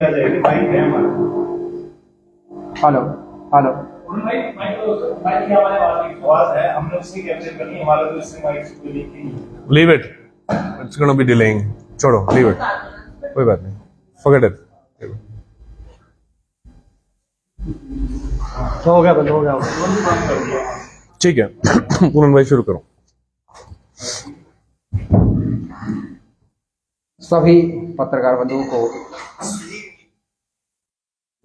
Hello hello. भाई mic की हमारे आवाज है, हमने उसकी कैप्चर करनी है, हमारा तो इससे माइक से कोई लिंक ही नहीं। Leave it, it's gonna be delaying. छोड़ो, लीव इट, कोई बात नहीं, फॉरगेट इट। हो गया, बंद हो गया। ठीक है पूनम भाई शुरू करो। सभी पत्रकार बंधुओं को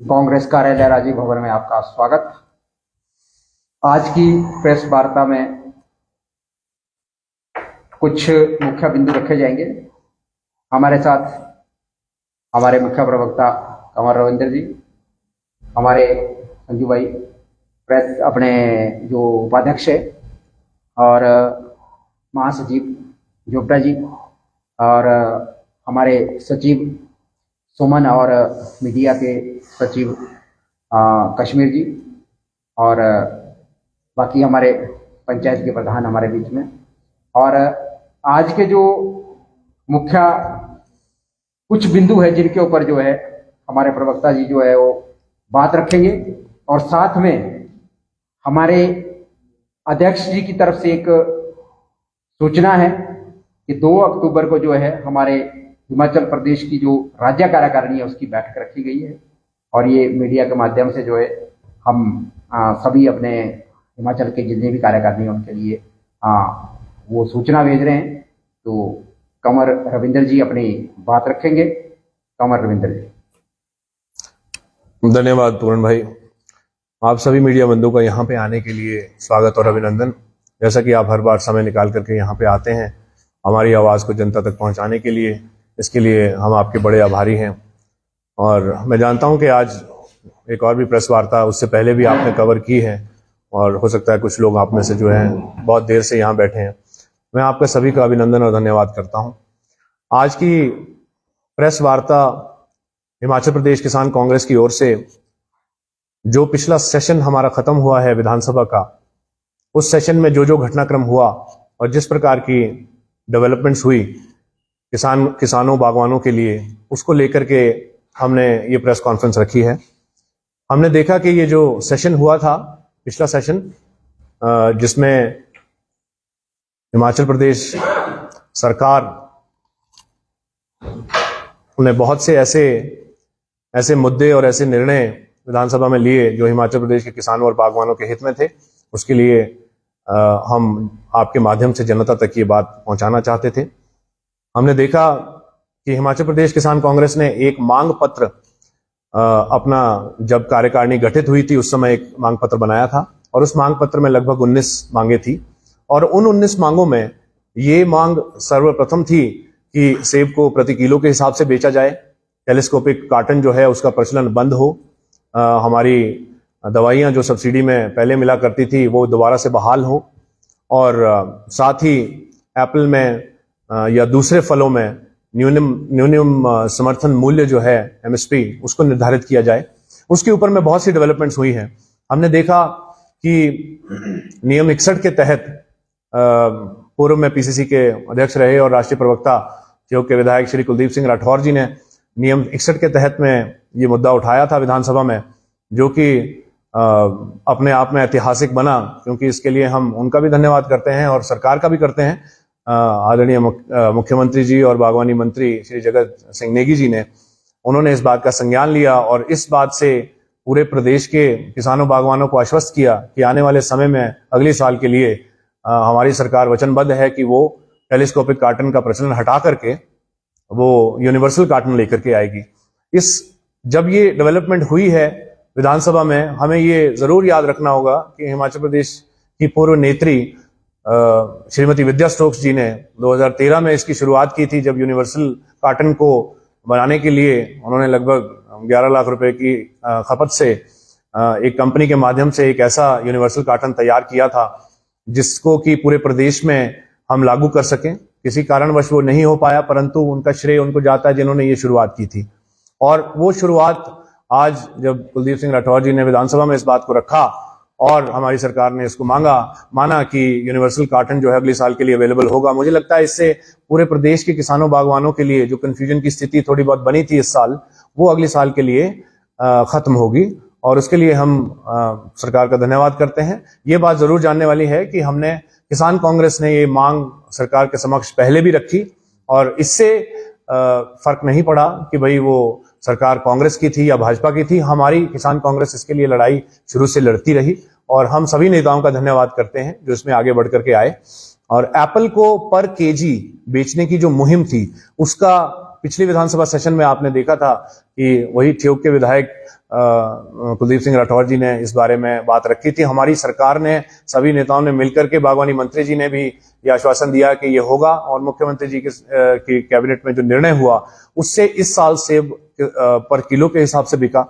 कांग्रेस कार्यालय राजीव भवन में आपका स्वागत। आज की प्रेस वार्ता में कुछ मुख्य बिंदु रखे जाएंगे। हमारे साथ हमारे मुख्य प्रवक्ता कंवर रविंद्र जी, हमारे संजू भाई प्रेस अपने जो उपाध्यक्ष है, और महासचिव जोपटा जी, और हमारे सचिव सुमन, और मीडिया के सचिव कश्मीर जी, और बाकी हमारे पंचायत के प्रधान हमारे बीच में। और आज के जो मुख्य कुछ बिंदु है जिनके ऊपर जो है हमारे प्रवक्ता जी जो है वो बात रखेंगे, और साथ में हमारे अध्यक्ष जी की तरफ से एक सूचना है कि 2 अक्टूबर को जो है हमारे हिमाचल प्रदेश की जो राज्य कार्यकारिणी है उसकी बैठक रखी गई है, और ये मीडिया के माध्यम से जो है हम सभी अपने हिमाचल के जितने भी कार्यकारिणी हैं उनके लिए वो सूचना भेज रहे हैं। तो कंवर रविंद्र जी अपनी बात रखेंगे। कंवर रविंद्र जी। धन्यवाद पूर्ण भाई, आप सभी मीडिया बंधुओं का यहाँ पे आने के लिए स्वागत और अभिनंदन। जैसा कि आप हर बार समय निकाल करके यहाँ पे आते हैं हमारी आवाज़ को जनता तक पहुँचाने के लिए, इसके लिए हम आपके बड़े आभारी हैं। और मैं जानता हूं कि आज एक और भी प्रेस वार्ता उससे पहले भी आपने कवर की है, और हो सकता है कुछ लोग आप में से जो हैं बहुत देर से यहाँ बैठे हैं। मैं आपका सभी का अभिनंदन और धन्यवाद करता हूं। आज की प्रेस वार्ता हिमाचल प्रदेश किसान कांग्रेस की ओर से जो पिछला सेशन हमारा खत्म हुआ है विधानसभा का, उस सेशन में जो जो घटनाक्रम हुआ और जिस प्रकार की डेवलपमेंट्स हुई किसानों बागवानों के लिए, उसको लेकर के हमने ये प्रेस कॉन्फ्रेंस रखी है। हमने देखा कि ये जो सेशन हुआ था पिछला सेशन, जिसमें हिमाचल प्रदेश सरकार ने बहुत से ऐसे मुद्दे और ऐसे निर्णय विधानसभा में लिए जो हिमाचल प्रदेश के किसानों और बागवानों के हित में थे। उसके लिए हम आपके माध्यम से जनता तक ये बात पहुंचाना चाहते थे। हमने देखा कि हिमाचल प्रदेश किसान कांग्रेस ने एक मांग पत्र अपना, जब कार्यकारिणी गठित हुई थी उस समय एक मांग पत्र बनाया था, और उस मांग पत्र में लगभग 19 मांगे थी। और उन 19 मांगों में ये मांग सर्वप्रथम थी कि सेब को प्रति किलो के हिसाब से बेचा जाए, टेलीस्कोपिक कार्टन जो है उसका प्रचलन बंद हो, हमारी दवाइयां जो सब्सिडी में पहले मिला करती थी वो दोबारा से बहाल हो, और साथ ही एप्पल में या दूसरे फलों में न्यूनतम समर्थन मूल्य जो है MSP उसको निर्धारित किया जाए। उसके ऊपर में बहुत सी डेवलपमेंट्स हुई हैं। हमने देखा कि नियम 61 के तहत पूर्व में PCC के अध्यक्ष रहे और राष्ट्रीय प्रवक्ता जो के विधायक श्री कुलदीप सिंह राठौर जी ने नियम 61 के तहत में ये मुद्दा उठाया था विधानसभा में, जो कि अपने आप में ऐतिहासिक बना, क्योंकि इसके लिए हम उनका भी धन्यवाद करते हैं और सरकार का भी करते हैं। आदरणीय मुख्यमंत्री जी और बागवानी मंत्री श्री जगत सिंह नेगी जी ने, उन्होंने इस बात का संज्ञान लिया और इस बात से पूरे प्रदेश के किसानों बागवानों को आश्वस्त किया कि आने वाले समय में अगले साल के लिए हमारी सरकार वचनबद्ध है कि वो टेलीस्कोपिक कार्टन का प्रचलन हटा करके वो यूनिवर्सल कार्टन लेकर के आएगी। जब ये डेवलपमेंट हुई है विधानसभा में, हमें ये जरूर याद रखना होगा कि हिमाचल प्रदेश की पूर्व नेत्री श्रीमती विद्या स्टोक्स जी ने 2013 में इसकी शुरुआत की थी, जब यूनिवर्सल कार्टन को बनाने के लिए उन्होंने लगभग 11 लाख रुपए की खपत से एक कंपनी के माध्यम से एक ऐसा यूनिवर्सल कार्टन तैयार किया था जिसको कि पूरे प्रदेश में हम लागू कर सकें। किसी कारणवश वो नहीं हो पाया, परंतु उनका श्रेय उनको जाता है जिन्होंने ये शुरुआत की थी। और वो शुरुआत आज जब कुलदीप सिंह राठौर जी ने विधानसभा में इस बात को रखा और हमारी सरकार ने इसको माना कि यूनिवर्सल कार्टन जो है अगले साल के लिए अवेलेबल होगा, मुझे लगता है इससे पूरे प्रदेश के किसानों बागवानों के लिए जो कंफ्यूजन की स्थिति थोड़ी बहुत बनी थी इस साल, वो अगले साल के लिए खत्म होगी, और उसके लिए हम सरकार का धन्यवाद करते हैं। ये बात जरूर जानने वाली है कि हमने किसान कांग्रेस ने ये मांग सरकार के समक्ष पहले भी रखी, और इससे फर्क नहीं पड़ा कि भाई वो सरकार कांग्रेस की थी या भाजपा की थी। हमारी किसान कांग्रेस इसके लिए लड़ाई शुरू से लड़ती रही, और हम सभी नेताओं का धन्यवाद करते हैं जो इसमें आगे बढ़ करके आए। और एप्पल को पर केजी बेचने की जो मुहिम थी, उसका पिछली विधानसभा सेशन में आपने देखा था कि वही ठियोग के विधायक कुलदीप सिंह राठौर जी ने इस बारे में बात रखी थी। हमारी सरकार ने, सभी नेताओं ने मिलकर के, बागवानी मंत्री जी ने भी ये आश्वासन दिया कि ये होगा, और मुख्यमंत्री जी की कैबिनेट में जो निर्णय हुआ उससे इस साल सेब पर किलो के हिसाब से बिका।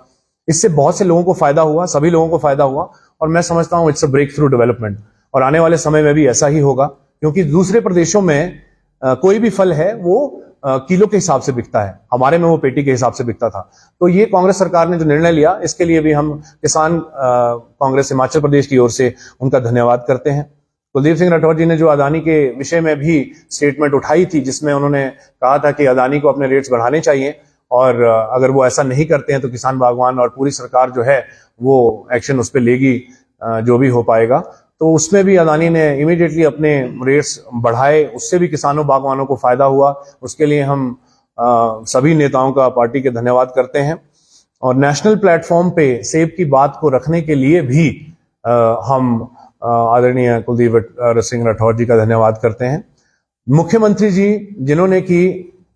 इससे बहुत से लोगों को फायदा हुआ, सभी लोगों को फायदा हुआ, और मैं समझता हूं it's a breakthrough development. और आने वाले समय में भी ऐसा ही होगा, क्योंकि दूसरे प्रदेशों में कोई भी फल है वो किलो के हिसाब से बिकता है, हमारे में वो पेटी के हिसाब से बिकता था। तो ये कांग्रेस सरकार ने जो निर्णय लिया, इसके लिए भी हम किसान कांग्रेस हिमाचल प्रदेश की ओर से उनका धन्यवाद करते हैं। कुलदीप सिंह राठौर जी ने जो अदानी के विषय में भी स्टेटमेंट उठाई थी, जिसमें उन्होंने कहा था कि अदानी को अपने रेट्स बढ़ाने चाहिए, और अगर वो ऐसा नहीं करते हैं तो किसान, बागवान और पूरी सरकार जो है वो एक्शन उस पर लेगी, जो भी हो पाएगा। तो उसमें भी अदानी ने इमीडिएटली अपने रेट्स बढ़ाए, उससे भी किसानों, बागवानों को फायदा हुआ। उसके लिए हम सभी नेताओं का, पार्टी के धन्यवाद करते हैं। और नेशनल प्लेटफॉर्म पे सेब की बात को रखने के लिए भी हम आदरणीय कुलदीप सिंह राठौर जी का धन्यवाद करते हैं। मुख्यमंत्री जी जिन्होंने कि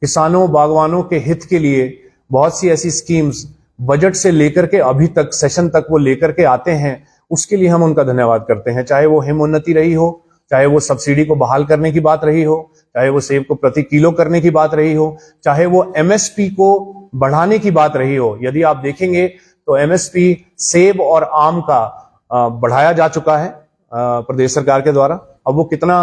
किसानों, बागवानों के हित के लिए बहुत सी ऐसी स्कीम्स बजट से लेकर के अभी तक सेशन तक वो लेकर के आते हैं, उसके लिए हम उनका धन्यवाद करते हैं। चाहे वो हिम उन्नति रही हो, चाहे वो सब्सिडी को बहाल करने की बात रही हो, चाहे वो सेब को प्रति किलो करने की बात रही हो, चाहे वो एमएसपी को बढ़ाने की बात रही हो। यदि आप देखेंगे तो एमएसपी सेब और आम का बढ़ाया जा चुका है प्रदेश सरकार के द्वारा। अब वो कितना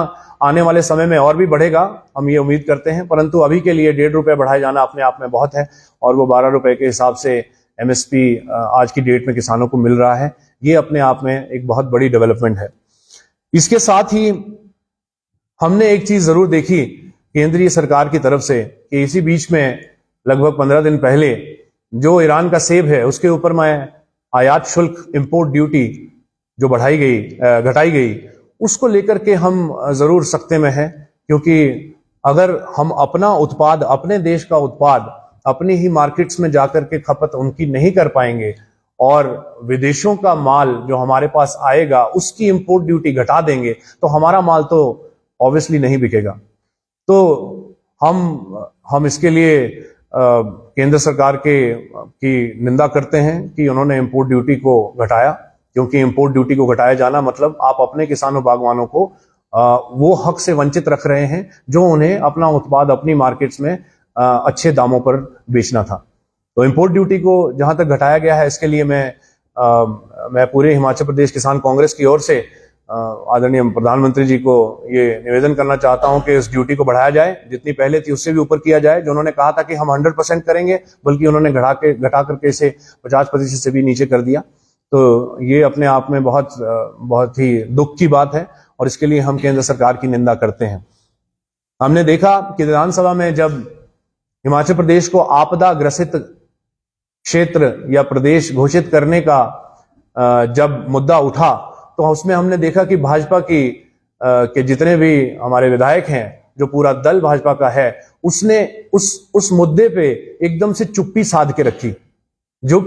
आने वाले समय में और भी बढ़ेगा, हम ये उम्मीद करते हैं, परंतु अभी के लिए 1.5 रुपए बढ़ाए जाना अपने आप में बहुत है, और वो 12 रुपए के हिसाब से एमएसपी आज की डेट में किसानों को मिल रहा है। ये अपने आप में एक बहुत बड़ी डेवलपमेंट है। इसके साथ ही हमने एक चीज जरूर देखी केंद्रीय सरकार की तरफ से कि इसी बीच में लगभग 15 दिन पहले जो ईरान का सेब है उसके ऊपर में आयात शुल्क, इंपोर्ट ड्यूटी जो घटाई गई, उसको लेकर के हम जरूर सख्ते में हैं, क्योंकि अगर हम अपना उत्पाद, अपने देश का उत्पाद अपनी ही मार्केट्स में जाकर के खपत उनकी नहीं कर पाएंगे, और विदेशों का माल जो हमारे पास आएगा उसकी इंपोर्ट ड्यूटी घटा देंगे, तो हमारा माल तो ऑब्वियसली नहीं बिकेगा। तो हम इसके लिए केंद्र सरकार की निंदा करते हैं कि उन्होंने इंपोर्ट ड्यूटी को घटाया, क्योंकि इंपोर्ट ड्यूटी को घटाया जाना मतलब आप अपने किसानों, बागवानों को वो हक से वंचित रख रहे हैं जो उन्हें अपना उत्पाद अपनी मार्केट्स में अच्छे दामों पर बेचना था। तो इंपोर्ट ड्यूटी को जहां तक घटाया गया है, इसके लिए मैं पूरे हिमाचल प्रदेश किसान कांग्रेस की ओर से आदरणीय प्रधानमंत्री जी को ये निवेदन करना चाहता हूं कि इस ड्यूटी को बढ़ाया जाए, जितनी पहले थी उससे भी ऊपर किया जाए। जो उन्होंने कहा था कि हम 100% करेंगे, बल्कि उन्होंने घटा करके इसे 50% से भी नीचे कर दिया। तो ये अपने आप में बहुत ही दुख की बात है, और इसके लिए हम केंद्र सरकार की निंदा करते हैं। हमने देखा कि विधानसभा में जब हिमाचल प्रदेश को आपदा ग्रसित क्षेत्र या प्रदेश घोषित करने का जब मुद्दा उठा, तो उसमें हमने देखा कि भाजपा के जितने भी हमारे विधायक हैं, जो पूरा दल भाजपा का है, उसने उस मुद्दे पे एकदम से चुप्पी साध के रखी, जो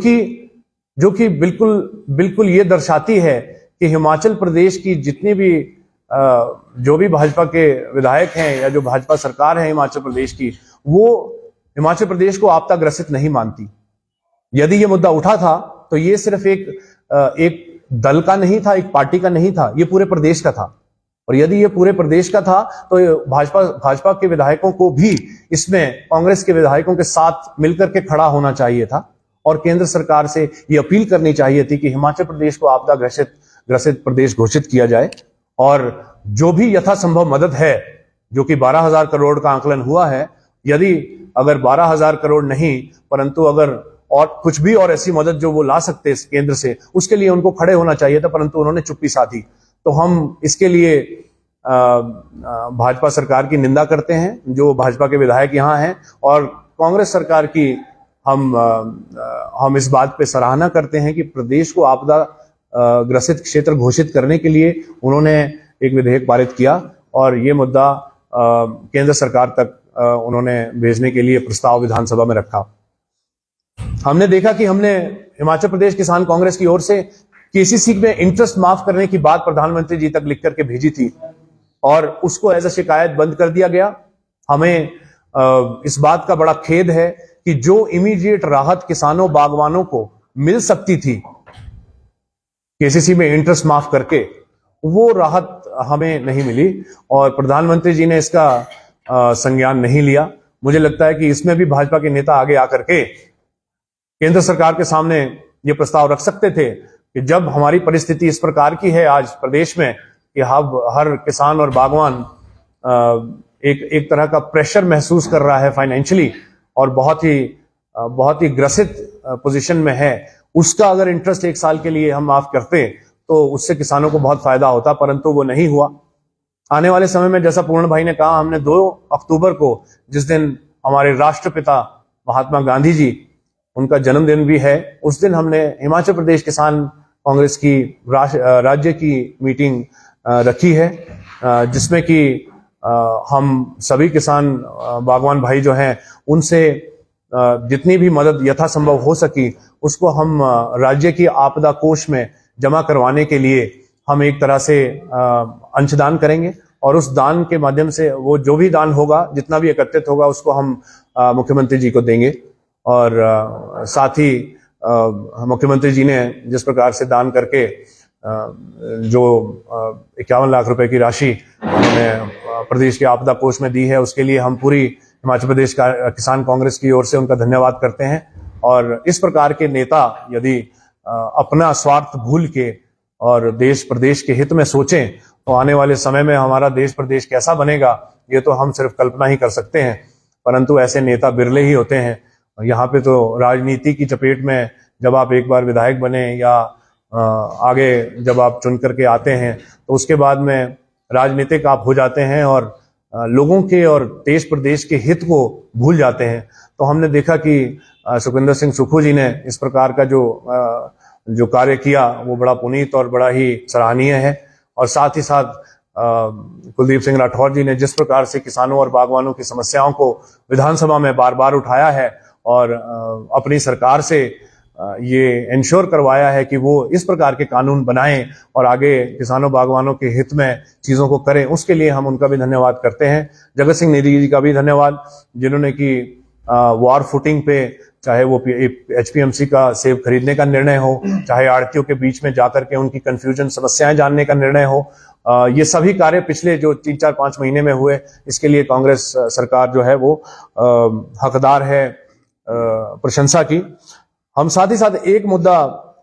कि बिल्कुल ये दर्शाती है कि हिमाचल प्रदेश की जितनी भी जो भी भाजपा के विधायक हैं या जो भाजपा सरकार है हिमाचल प्रदेश की, वो हिमाचल प्रदेश को आपदा ग्रसित नहीं मानती। यदि ये मुद्दा उठा था तो ये सिर्फ एक दल का नहीं था, एक पार्टी का नहीं था, ये पूरे प्रदेश का था। और यदि ये पूरे प्रदेश का था तो भाजपा के विधायकों को भी इसमें कांग्रेस के विधायकों के साथ मिलकर के खड़ा होना चाहिए था, और केंद्र सरकार से ये अपील करनी चाहिए थी कि हिमाचल प्रदेश को आपदा ग्रसित प्रदेश घोषित किया जाए, और जो भी यथासंभव मदद है, जो कि 12,000 करोड़ का आंकलन हुआ है, यदि अगर 12,000 करोड़ नहीं, परंतु अगर और कुछ भी और ऐसी मदद जो वो ला सकते केंद्र से, उसके लिए उनको खड़े होना चाहिए था, परंतु उन्होंने चुप्पी साधी। तो हम इसके लिए भाजपा सरकार की निंदा करते हैं, जो भाजपा के विधायक यहाँ हैं, और कांग्रेस सरकार की हम इस बात पे सराहना करते हैं कि प्रदेश को आपदा ग्रसित क्षेत्र घोषित करने के लिए उन्होंने एक विधेयक पारित किया और ये मुद्दा केंद्र सरकार तक उन्होंने भेजने के लिए प्रस्ताव विधानसभा में रखा। हमने देखा कि हमने हिमाचल प्रदेश किसान कांग्रेस की ओर से केसीसी में इंटरेस्ट माफ करने की बात प्रधानमंत्री जी तक लिख करके भेजी थी और उसको एज अ शिकायत बंद कर दिया गया। हमें इस बात का बड़ा खेद है कि जो इमीडिएट राहत किसानों बागवानों को मिल सकती थी केसीसी में इंटरेस्ट माफ करके, वो राहत हमें नहीं मिली और प्रधानमंत्री जी ने इसका संज्ञान नहीं लिया। मुझे लगता है कि इसमें भी भाजपा के नेता आगे आकर के केंद्र सरकार के सामने ये प्रस्ताव रख सकते थे कि जब हमारी परिस्थिति इस प्रकार की है आज प्रदेश में कि हर किसान और बागवान एक तरह का प्रेशर महसूस कर रहा है फाइनेंशियली और बहुत ही ग्रसित पोजीशन में है, उसका अगर इंटरेस्ट 1 साल के लिए हम माफ करते तो उससे किसानों को बहुत फायदा होता, परंतु वो नहीं हुआ। आने वाले समय में जैसा पूर्ण भाई ने कहा, हमने 2 अक्टूबर को, जिस दिन हमारे राष्ट्रपिता महात्मा गांधी जी उनका जन्मदिन भी है, उस दिन हमने हिमाचल प्रदेश किसान कांग्रेस की राज्य की मीटिंग रखी है, जिसमें कि हम सभी किसान बागवान भाई जो हैं उनसे जितनी भी मदद यथासंभव हो सकी उसको हम राज्य की आपदा कोष में जमा करवाने के लिए हम एक तरह से अंशदान करेंगे और उस दान के माध्यम से वो जो भी दान होगा, जितना भी एकत्रित होगा, उसको हम मुख्यमंत्री जी को देंगे। और साथ ही मुख्यमंत्री जी ने जिस प्रकार से दान करके जो 51 लाख रुपए की राशि उन्होंने प्रदेश के आपदा कोष में दी है, उसके लिए हम पूरी हिमाचल प्रदेश का किसान कांग्रेस की ओर से उनका धन्यवाद करते हैं। और इस प्रकार के नेता यदि अपना स्वार्थ भूल के और देश प्रदेश के हित में सोचें तो आने वाले समय में हमारा देश प्रदेश कैसा बनेगा ये तो हम सिर्फ कल्पना ही कर सकते हैं, परंतु ऐसे नेता बिरले ही होते हैं। यहाँ पे तो राजनीति की चपेट में जब आप एक बार विधायक बने या आगे जब आप चुन करके आते हैं तो उसके बाद में राजनीतिक आप हो जाते हैं और लोगों के और देश प्रदेश के हित को भूल जाते हैं। तो हमने देखा कि सुखविंदर सिंह सुक्खू जी ने इस प्रकार का जो कार्य किया वो बड़ा पुनीत और बड़ा ही सराहनीय है। और साथ ही साथ कुलदीप सिंह राठौर जी ने जिस प्रकार से किसानों और बागवानों की समस्याओं को विधानसभा में बार बार उठाया है और अपनी सरकार से ये इंश्योर करवाया है कि वो इस प्रकार के कानून बनाएं और आगे किसानों बागवानों के हित में चीजों को करें, उसके लिए हम उनका भी धन्यवाद करते हैं। जगत सिंह नेगी जी का भी धन्यवाद, जिन्होंने कि वॉर फुटिंग पे चाहे वो एचपीएमसी का सेब खरीदने का निर्णय हो, चाहे आड़तियों के बीच में जाकर के उनकी कंफ्यूजन समस्याएं जानने का निर्णय हो, ये सभी कार्य पिछले जो 3-4-5 महीने में हुए, इसके लिए कांग्रेस सरकार जो है वो हकदार है प्रशंसा की। हम साथ ही साथ एक मुद्दा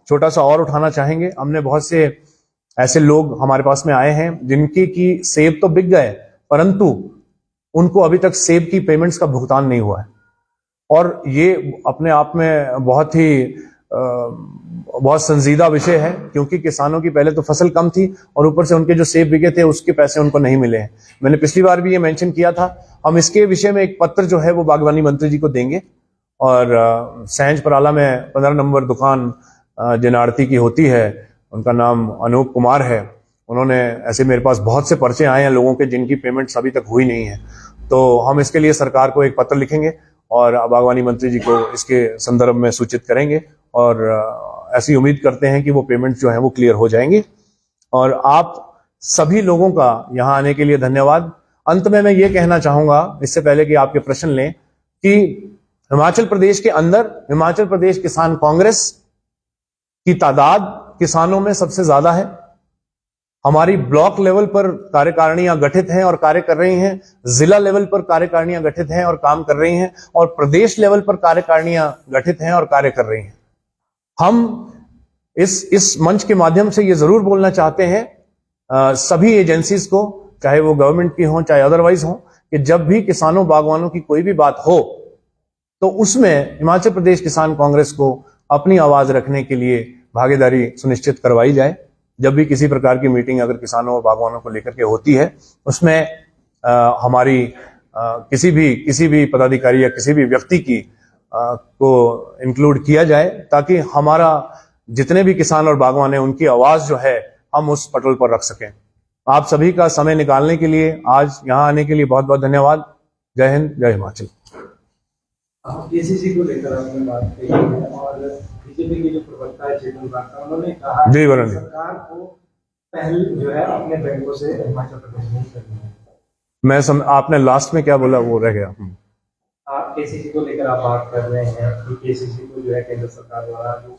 छोटा सा और उठाना चाहेंगे। हमने बहुत से ऐसे लोग हमारे पास में आए हैं जिनके की सेब तो बिक गए परंतु उनको अभी तक सेब की पेमेंट्स का भुगतान नहीं हुआ है और ये अपने आप में बहुत संजीदा विषय है, क्योंकि किसानों की पहले तो फसल कम थी और ऊपर से उनके जो सेब बिके थे उसके पैसे उनको नहीं मिले हैं। मैंने पिछली बार भी ये मेंशन किया था। हम इसके विषय में एक पत्र जो है वो बागवानी मंत्री जी को देंगे और सैंज पराला में 15 नंबर दुकान जिन आड़ती की होती है, उनका नाम अनूप कुमार है, उन्होंने ऐसे मेरे पास बहुत से पर्चे आए हैं लोगों के जिनकी पेमेंट्स अभी तक हुई नहीं है। तो हम इसके लिए सरकार को एक पत्र लिखेंगे और बागवानी मंत्री जी को इसके संदर्भ में सूचित करेंगे और ऐसी उम्मीद करते हैं कि वो पेमेंट जो है वो क्लियर हो जाएंगी। और आप सभी लोगों का यहाँ आने के लिए धन्यवाद। अंत में मैं ये कहना चाहूंगा, इससे पहले कि आपके प्रश्न लें, कि हिमाचल प्रदेश के अंदर हिमाचल प्रदेश किसान कांग्रेस की तादाद किसानों में सबसे ज्यादा है। हमारी ब्लॉक लेवल पर कार्यकारिणियां गठित हैं और कार्य कर रही हैं, जिला लेवल पर कार्यकारिणियां गठित हैं और काम कर रही हैं, और प्रदेश लेवल पर कार्यकारिणियां गठित हैं और कार्य कर रही हैं। हम इस मंच के माध्यम से ये जरूर बोलना चाहते हैं सभी एजेंसीज को, चाहे वो गवर्नमेंट की हो चाहे अदरवाइज हो, कि जब भी किसानों बागवानों की कोई भी बात हो तो उसमें हिमाचल प्रदेश किसान कांग्रेस को अपनी आवाज रखने के लिए भागीदारी सुनिश्चित करवाई जाए। जब भी किसी प्रकार की मीटिंग अगर किसानों और बागवानों को लेकर के होती है, उसमें हमारी किसी भी पदाधिकारी या किसी भी व्यक्ति की को इंक्लूड किया जाए, ताकि हमारा जितने भी किसान और बागवान हैं उनकी आवाज जो है हम उस पटल पर रख सकें। आप सभी का समय निकालने के लिए, आज यहाँ आने के लिए बहुत बहुत धन्यवाद। जय हिंद, जय हिमाचल। केसीसी को लेकर आपने बात कही है और बीजेपी के जो प्रवक्ता है चेतन बागता, उन्होंने कहा जी वरुण जी, सरकार को पहल जो है अपने बैंकों से हिमाचल प्रदेश में करनी है। आपने लास्ट में क्या बोला वो रह गया। केसीसी को लेकर आप बात कर रहे हैं कि केसीसी को जो है केंद्र सरकार द्वारा जो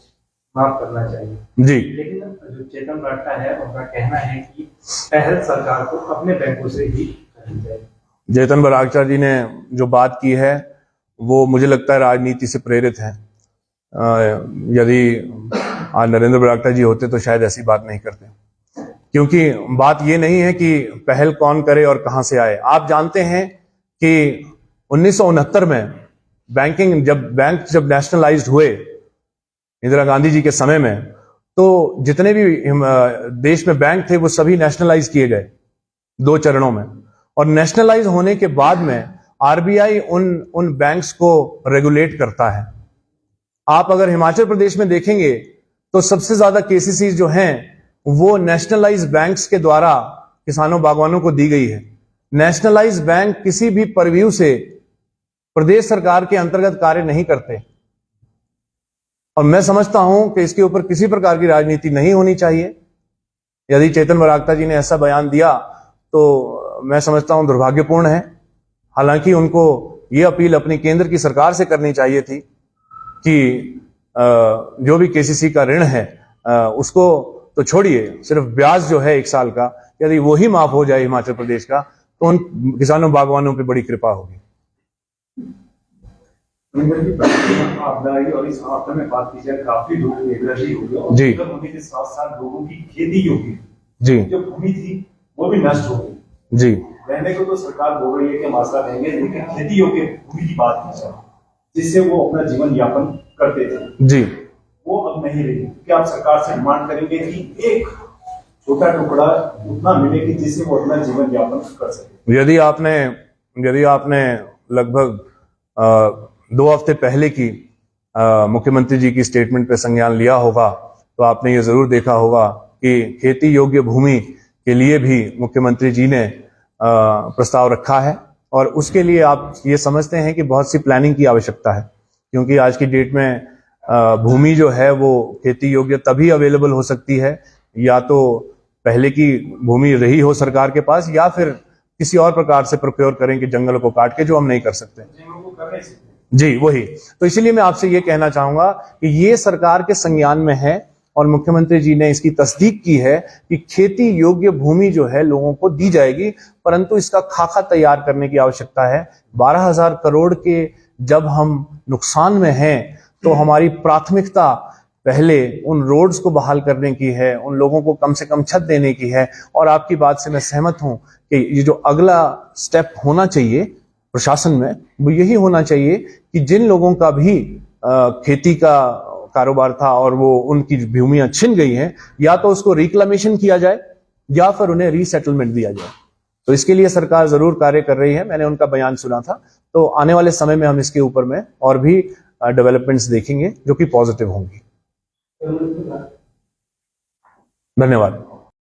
माफ करना चाहिए जी, लेकिन जो चेतन बागता है उनका कहना है कि पहल सरकार को अपने बैंकों से ही करनी चाहिए। चेतन बरागटा जी ने जो बात की है वो मुझे लगता है राजनीति से प्रेरित है। यदि आज नरेंद्र बरागटा जी होते तो शायद ऐसी बात नहीं करते, क्योंकि बात ये नहीं है कि पहल कौन करे और कहां से आए। आप जानते हैं कि 1969 में बैंक जब नेशनलाइज्ड हुए इंदिरा गांधी जी के समय में, तो जितने भी देश में बैंक थे वो सभी नेशनलाइज किए गए 2 चरणों में। और नेशनलाइज होने के बाद में आरबीआई उन बैंक्स को रेगुलेट करता है। आप अगर हिमाचल प्रदेश में देखेंगे तो सबसे ज्यादा केसीसी जो हैं वो नेशनलाइज बैंक्स के द्वारा किसानों बागवानों को दी गई है। नेशनलाइज बैंक किसी भी परव्यू से प्रदेश सरकार के अंतर्गत कार्य नहीं करते, और मैं समझता हूं कि इसके ऊपर किसी प्रकार की राजनीति नहीं होनी चाहिए। यदि चेतन बरागटा जी ने ऐसा बयान दिया तो मैं समझता हूं दुर्भाग्यपूर्ण है। हालांकि उनको ये अपील अपनी केंद्र की सरकार से करनी चाहिए थी कि जो भी केसीसी का ऋण है उसको तो छोड़िए, सिर्फ ब्याज जो है 1 साल का, यदि वो ही माफ हो जाए हिमाचल प्रदेश का, तो उन किसानों बागवानों पे बड़ी कृपा होगी। आपदाई और इस आपदा में बात की जाए, काफी लोग बेघर हो गए और जी। बेघर होने के साथ साथ लोगों की खेती होगी, जी जो भूमि थी वो भी नष्ट हो गई। जी, रहने को तो सरकार बोल रही है कि मास्टर देंगे, लेकिन खेती योग्य भूमि की बात की जाए जिससे वो अपना जीवन यापन करते थे, जी, वो अब नहीं रही। क्या आप सरकार से डिमांड करेंगे कि एक छोटा टुकड़ा उतना मिले कि जिससे वो अपना जीवन यापन कर सके? यदि आपने लगभग 2 हफ्ते पहले की मुख्यमंत्री जी की स्टेटमेंट पे संज्ञान लिया होगा तो आपने ये जरूर देखा होगा कि खेती योग्य भूमि के लिए भी मुख्यमंत्री जी ने प्रस्ताव रखा है, और उसके लिए आप ये समझते हैं कि बहुत सी प्लानिंग की आवश्यकता है, क्योंकि आज की डेट में भूमि जो है वो खेती योग्य तभी अवेलेबल हो सकती है या तो पहले की भूमि रही हो सरकार के पास, या फिर किसी और प्रकार से प्रोक्योर करें कि जंगल को काट के, जो हम नहीं कर सकते। जी वही, तो इसीलिए मैं आपसे ये कहना चाहूंगा कि ये सरकार के संज्ञान में है और मुख्यमंत्री जी ने इसकी तस्दीक की है कि खेती योग्य भूमि जो है लोगों को दी जाएगी, परंतु इसका खाका तैयार करने की आवश्यकता है। 12,000 करोड़ के जब हम नुकसान में हैं तो हमारी प्राथमिकता पहले उन रोड्स को बहाल करने की है, उन लोगों को कम से कम छत देने की है। और आपकी बात से मैं सहमत हूं कि ये जो अगला स्टेप होना चाहिए प्रशासन में, वो यही होना चाहिए कि जिन लोगों का भी खेती का कारोबार था और वो उनकी भूमियां छिन गई हैं, या तो उसको रिक्लेमेशन किया जाए या फिर उन्हें रीसेटलमेंट दिया जाए। तो इसके लिए सरकार जरूर कार्य कर रही है, मैंने उनका बयान सुना था। तो आने वाले समय में हम इसके ऊपर में और भी डेवलपमेंट्स देखेंगे जो कि पॉजिटिव होंगी। धन्यवाद।